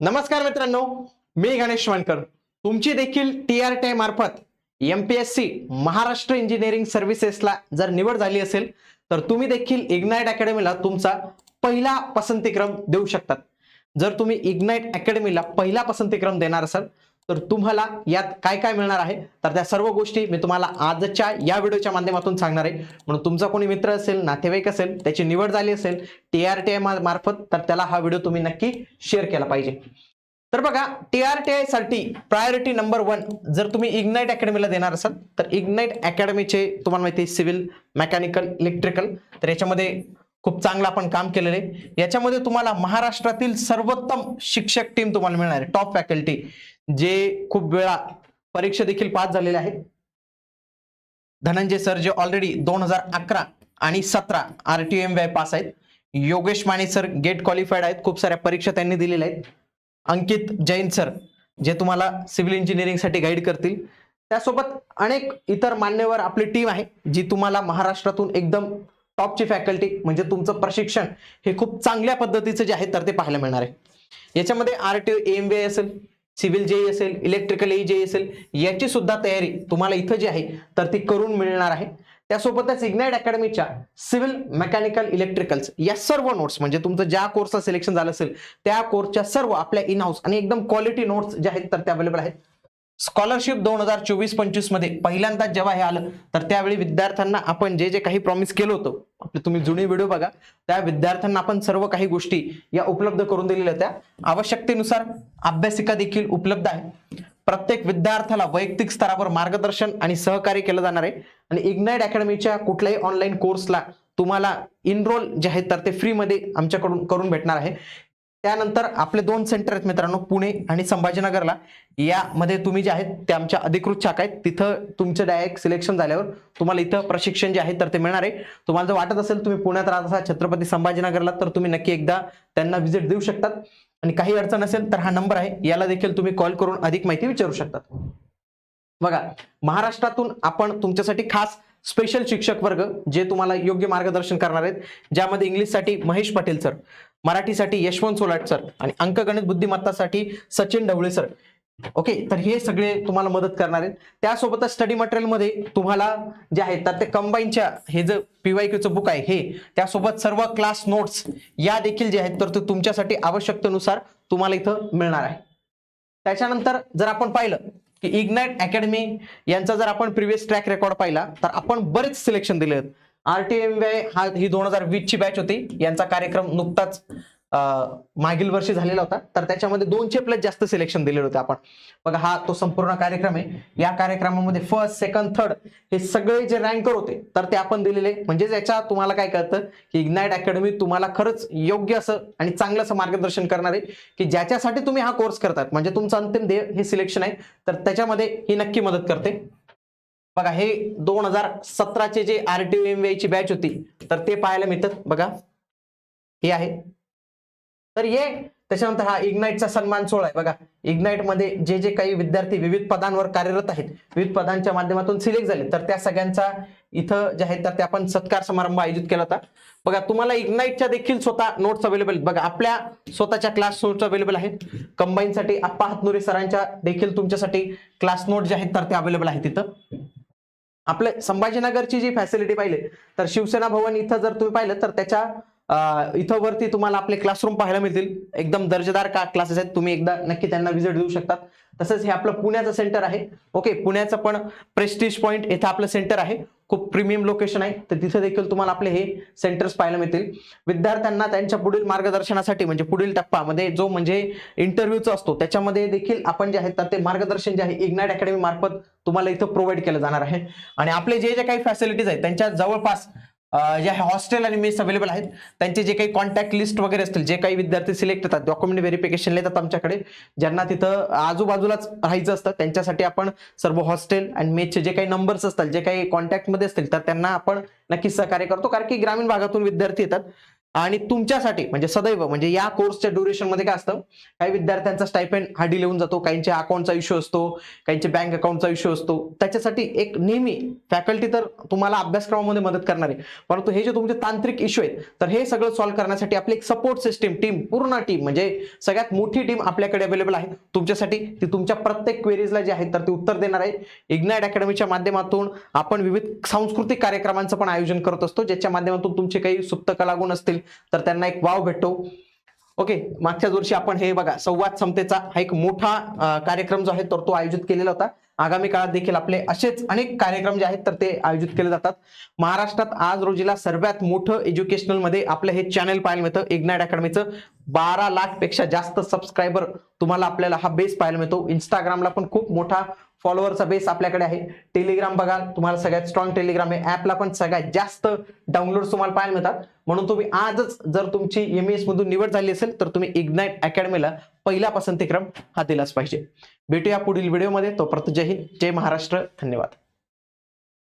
नमस्कार मित्रांनो, मी गणेश वानकर. तुमची देखील TRTI मार्फत MPSC महाराष्ट्र इंजिनिअरिंग सर्व्हिसेसला जर निवड झाली असेल तर तुम्ही देखील इग्नाइट अकॅडमीला तुमचा पहिला पसंतीक्रम देऊ शकतात. जर तुम्ही इग्नाइट अकॅडमीला पहिला पसंतीक्रम देणार असाल तर तुम्हाला यात काय काय मिळणार आहे तर त्या सर्व गोष्टी मी तुम्हाला आजच्या या व्हिडिओच्या माध्यमातून सांगणार आहे. म्हणून तुमचा कोणी मित्र असेल, नातेवाईक असेल, त्याची निवड झाली असेल TRTI मार्फत तर त्याला हा व्हिडिओ तुम्ही नक्की शेअर केला पाहिजे. तर बघा, TRTI साठी प्रायोरिटी नंबर 1 जर तुम्ही इग्नाइट अकॅडमीला देणार असाल तर इग्नाइट अकॅडमीचे तुम्हाला माहिती आहे सिव्हिल, मेकॅनिकल, इलेक्ट्रिकल, तर याच्यामध्ये खूप चांगलं आपण काम केलेलं आहे. याच्यामध्ये तुम्हाला महाराष्ट्रातील सर्वोत्तम शिक्षक टीम तुम्हाला मिळणार आहे, टॉप फॅकल्टी, जे खूप वेळा परीक्षा देखील पास झालेले आहेत. धनंजय सर जे ऑलरेडी 2011 आणि 17 RTMY पास आहेत. Yogesh Mane sir GATE qualified आहेत, खूप साऱ्या परीक्षा त्यांनी दिलेल्या आहेत. अंकित जैन सर जे तुम्हाला सिव्हिल इंजिनिअरिंग साठी गाईड करतील. त्यासोबत अनेक इतर मान्यवर आपली टीम आहे जी तुम्हाला महाराष्ट्रातून एकदम टॉपची फॅकल्टी म्हणजे तुमचं प्रशिक्षण हे खूप चांगल्या पद्धतीचं जे आहे तर ते पाहायला मिळणार आहे. याच्यामध्ये RTO AMVI असेल, सिव्हिल जेई असेल, इलेक्ट्रिकल जेई असेल, याची सुद्धा तयारी तुम्हाला इथं जी आहे तर ती करून मिळणार आहे. त्यासोबतच इग्नाइट अकॅडमीच्या सिव्हिल, मेकॅनिकल, इलेक्ट्रिकल्स या सर्व नोट्स म्हणजे तुमचं ज्या कोर्सचं सिलेक्शन झालं असेल त्या कोर्सच्या सर्व आपल्या इन हाऊस आणि एकदम क्वालिटी नोट्स जे आहेत तर ते अवेलेबल आहेत. स्कॉलरशिप 2024-25 मध्ये पहिल्यांदा जेव्हा हे आलं तर त्यावेळी विद्यार्थ्यांना आपण जे जे काही प्रॉमिस केलं होतं, आपले तुम्ही जुने व्हिडिओ बघा, त्या विद्यार्थ्यांना आपण सर्व काही गोष्टी या उपलब्ध करून दिलेल्या होत्या. आवश्यकतेनुसार अभ्यासिका देखील उपलब्ध आहे. प्रत्येक विद्यार्थ्याला वैयक्तिक स्तरावर मार्गदर्शन आणि सहकार्य केलं जाणार आहे. आणि इग्नाइट अकॅडमीच्या कुठल्याही ऑनलाईन कोर्सला तुम्हाला इनरोल जे आहे तर ते फ्री मध्ये आमच्याकडून करून भेटणार आहे. त्यानंतर आपले 2 सेंटर आहेत मित्रांनो, पुणे आणि संभाजीनगरला. यामध्ये तुम्ही जे आहेत ते आमच्या अधिकृत शाखा आहेत, तिथं तुमचं डायरेक्ट सिलेक्शन झाल्यावर तुम्हाला इथं प्रशिक्षण जे आहे तर ते मिळणार आहे. तुम्हाला जर वाटत असेल तुम्ही पुण्यात राहत असाल छत्रपती संभाजीनगरला तर तुम्ही नक्की एकदा त्यांना व्हिजिट देऊ शकतात. आणि काही अडचण असेल तर हा नंबर आहे, याला देखील तुम्ही कॉल करून अधिक माहिती विचारू शकतात. बघा, महाराष्ट्रातून आपण तुमच्यासाठी खास स्पेशल शिक्षक वर्ग जे तुम्हाला योग्य मार्गदर्शन करणार आहेत, ज्यामध्ये इंग्लिशसाठी महेश पाटील सर, मराठीसाठी यशवंत सोलाट सर आणि अंकगणित बुद्धिमत्तासाठी सचिन ढवळे सर. ओके, तर हे सगळे तुम्हाला मदत करणार आहेत. त्यासोबतच स्टडी मटेरियल मध्ये तुम्हाला जे आहे तर ते कंबाईनच्या हे जे PYQचं बुक आहे हे, त्यासोबत सर्व क्लास नोट्स या देखील जे आहेत तर ते तुमच्यासाठी आवश्यकतेनुसार तुम्हाला इथं मिळणार आहे. त्याच्यानंतर जर आपण पाहिलं की इग्नाइट अकॅडमी यांचा जर आपण प्रिव्हियस ट्रॅक रेकॉर्ड पाहिला तर आपण बरेच सिलेक्शन दिले आहेत. RTMY ही 2020 ची बॅच होती, यांचा कार्यक्रम नुकताच मागील वर्षी झालेला होता, तर त्याच्यामध्ये 200+ जास्त सिलेक्शन दिलेले होते आपण. बघा, हा तो संपूर्ण कार्यक्रम आहे. या कार्यक्रमामध्ये फर्स्ट, सेकंड, थर्ड हे सगळे जे रँकर होते तर ते आपण दिलेले. म्हणजे याच्या तुम्हाला काय कळतं की इग्नाइट अकॅडमी तुम्हाला खरंच योग्य असं आणि चांगलं असं मार्गदर्शन करणार आहे की ज्याच्यासाठी तुम्ही हा कोर्स करतात म्हणजे तुमचं अंतिम ध्येय हे सिलेक्शन आहे, तर त्याच्यामध्ये ही नक्की मदत करते. बघा, हे 2017चे जे RTO ची बॅच होती तर ते पाहायला मिळतात. बघा, हे आहे. तर ये त्याच्यानंतर हा इग्नाइटचा सन्मान सोहळा आहे. बघा, इग्नाइट मध्ये जे जे काही विद्यार्थी विविध पदांवर कार्यरत आहेत, विविध पदांच्या माध्यमातून सिलेक्ट झाले तर त्या सगळ्यांचा इथं जे आहे तर ते आपण सत्कार समारंभ आयोजित केला होता. बघा, तुम्हाला इग्नाइटच्या देखील स्वतः नोट्स अवेलेबल आहेत. बघा, आपल्या स्वतःच्या क्लास नोट्स अवेलेबल आहेत. कंबाईनसाठी आप्पा हातनुरे सरांच्या देखील तुमच्यासाठी क्लास नोट जे आहेत तर ते अवेलेबल आहेत तिथं. आपले संभाजीनगरची जी फॅसिलिटी पाहिली तर शिवसेना भवन इथं जर तुम्ही पाहिलं तर त्याच्या इथं वरती तुम्हाला आपले क्लासरूम पाहायला मिळतील. एकदम दर्जेदार क्लासेस आहेत, तुम्ही एकदा नक्की त्यांना व्हिजिट देऊ शकतात. तसंच हे आपलं पुण्याचं सेंटर आहे. ओके, पुण्याचं पण प्रेस्टिज पॉइंट इथं आपलं सेंटर आहे, खूप प्रीमियम लोकेशन आहे, तर तिथे देखील तुम्हाला आपले हे सेंटर्स पाहायला मिळतील. विद्यार्थ्यांना त्यांच्या पुढील मार्गदर्शनासाठी म्हणजे पुढील टप्प्यामध्ये जो म्हणजे इंटरव्ह्यूचा असतो त्याच्यामध्ये देखील आपण जे आहे तर ते मार्गदर्शन जे आहे इग्नाइट अकॅडमी मार्फत तुम्हाला इथं प्रोव्हाइड केलं जाणार आहे. आणि आपले जे जे काही फॅसिलिटीज आहेत त्यांच्या जवळपास जे हॉस्टेल आणि मेस अवेलेबल आहेत. त्यांचे जे काही कॉन्टॅक्ट लिस्ट वगैरे असतील, जे काही विद्यार्थी सिलेक्ट होतात, डॉक्युमेंट व्हेरिफिकेशन येतात आमच्याकडे, ज्यांना तिथं आजूबाजूलाच राहायचं असतं त्यांच्यासाठी आपण सर्व हॉस्टेल आणि मेसचे जे काही नंबर्स असतात, जे काही कॉन्टॅक्ट मध्ये असतील तर त्यांना आपण नक्कीच सहकार्य करतो, कारण की ग्रामीण भागातून विद्यार्थी येतात. आणि तुमच्यासाठी म्हणजे सदैव म्हणजे या कोर्सच्या ड्युरेशन मध्ये काय असतं, काही विद्यार्थ्यांचा स्टायपेंड हा डिले होऊन जातो, काहींच्या अकाउंटचा इश्यू असतो, काहींचे बँक अकाउंटचा इश्यू असतो. त्याच्यासाठी एक नेहमी फॅकल्टी तर तुम्हाला अभ्यासक्रमामध्ये मदत करणार आहे, परंतु हे जे तुमचे तांत्रिक इश्यू आहेत तर हे सगळं सॉल्व्ह करण्यासाठी आपली एक सपोर्ट सिस्टीम टीम, पूर्ण टीम म्हणजे सगळ्यात मोठी टीम आपल्याकडे अवेलेबल आहे तुमच्यासाठी. ती तुमच्या प्रत्येक क्वेरीजला जे आहेत तर ते उत्तर देणार आहे. इग्नाइट अकॅडमीच्या माध्यमातून आपण विविध सांस्कृतिक कार्यक्रमांचं पण आयोजन करत असतो, ज्याच्या माध्यमातून तुमचे काही सुप्त कलागुण असतील तर त्यांना एक वाव भेटतो. ओके, मागच्याच वर्षी आपण हे बघा संवाद समतेचा हा एक मोठा कार्यक्रम जो आहे तर तो आयोजित केलेला होता. आगामी काळात देखील आपले असेच अनेक कार्यक्रम जे आहेत तर ते आयोजित केले जातात. महाराष्ट्रात आज रोजीला सर्वात मोठं एज्युकेशनल मध्ये आपलं हे चॅनल पाहायला मिळतं इग्नाइट अकॅडमीचं. 12 लाख पेक्षा जास्त सबस्क्रायबर तुम्हाला आपल्याला हा बेस पाहायला मिळतो. इंस्टाग्रामला पण खूप मोठा फॉलोअरचा बेस आपल्याकडे आहे. टेलिग्राम बघा, तुम्हाला सगळ्यात स्ट्रॉंग टेलिग्राम आहे. ऍपला पण सगळ्यात जास्त डाउनलोड तुम्हाला पाहायला मिळतात. म्हणून तुम्ही आजच जर तुमची एमईएस मधून निवड झाली असेल तर तुम्ही इग्नाइट अकॅडमीला पहिला पसंतीक्रम हा दिलाच पाहिजे. भेटूया पुढील व्हिडिओमध्ये. तोपर्यंत जय हिंद, जय महाराष्ट्र, धन्यवाद.